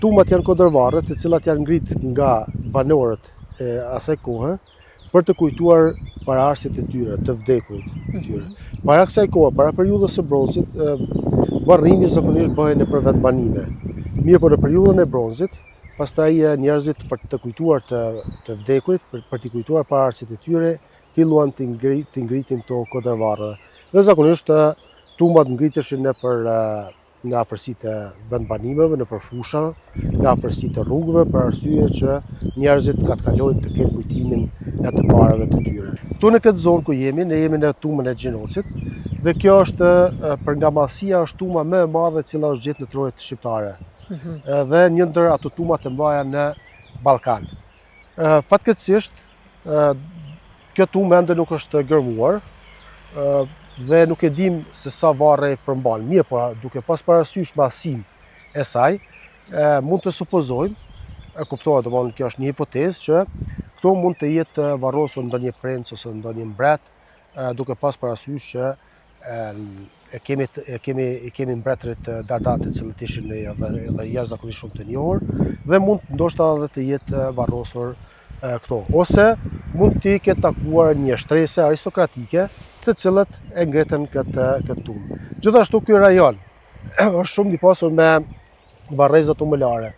tumat janë kodërvarre, të cilat janë ngrit nga banorët e asaj kohe për të kujtuar paraardhësit e tyre, të vdekurit e tyre. Para kësaj kohe, para periudhës së bronzit, varrimi zakonisht bëhej nëpër vendbanime. Mirë, por në periudhën e bronzit, pastaj njerëzit për të kujtuar të vdekurit, për të kujtuar paraardhësit e tyre, filluan të ngritin këto kodërvarre. Dhe zakonisht tumbat ngriteshin në afërsitë e vendbanimeve, nëpër fusha, në afërsitë e rrugëve, për arsye që njerëzit ka të kalojnë të kenë kujtimin e të parave të tyre. Këtu në këtë zonë ku jemi, ne jemi në tumën e Xhinocit, dhe kjo është, për nga madhësia, është tuma më e madhe cila është gjetë në trojet shqiptare. Dhe një ndër ato tumat e mëdha në Ballkan. Fatkeqësisht, kjo tumë ende nuk është gërmuar, dhe nuk e dim se sa varre përmban. Mirë, por duke pas parasysh madhësinë e saj, mund të supozojmë, kuptohet, domthonë kjo është një hipotezë, që këto mund të jetë varrosur ndonjë princ ose ndonjë mbret, duke pas parasysh që kemi mbretërit Dardanët, të cilët ishin edhe jashtëzakonisht shumë të njohur, dhe mund ndoshta edhe të jetë varrosur këto. Ose mund t'i ketë takuar një shtrese aristokratike, të cilët e ngretën këtë tumë. Gjithashtu ky rajon është shumë i pasur me varreza tumëlare.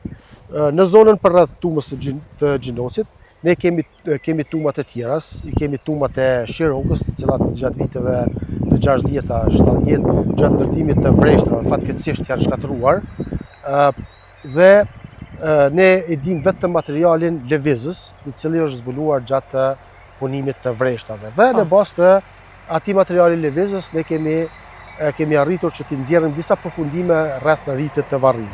Në zonën përreth tumës të Xhinocit, ne kemi tumat e tjeras, kemi tumat e Shirokës, të cilat gjatë viteve të 60-ta, 70, gjatë ndërtimit të vreshtrave, fatkeqësisht janë shkatëruar, dhe ne e dim vetëm materialin lëvizës, i cili është zbuluar gjatë punimit të vreshtrave. Dhe në bazë të atij materiali lëvizës ne kemi arritur që t'i nxjerrim disa përfundime rreth rritit të varrimit.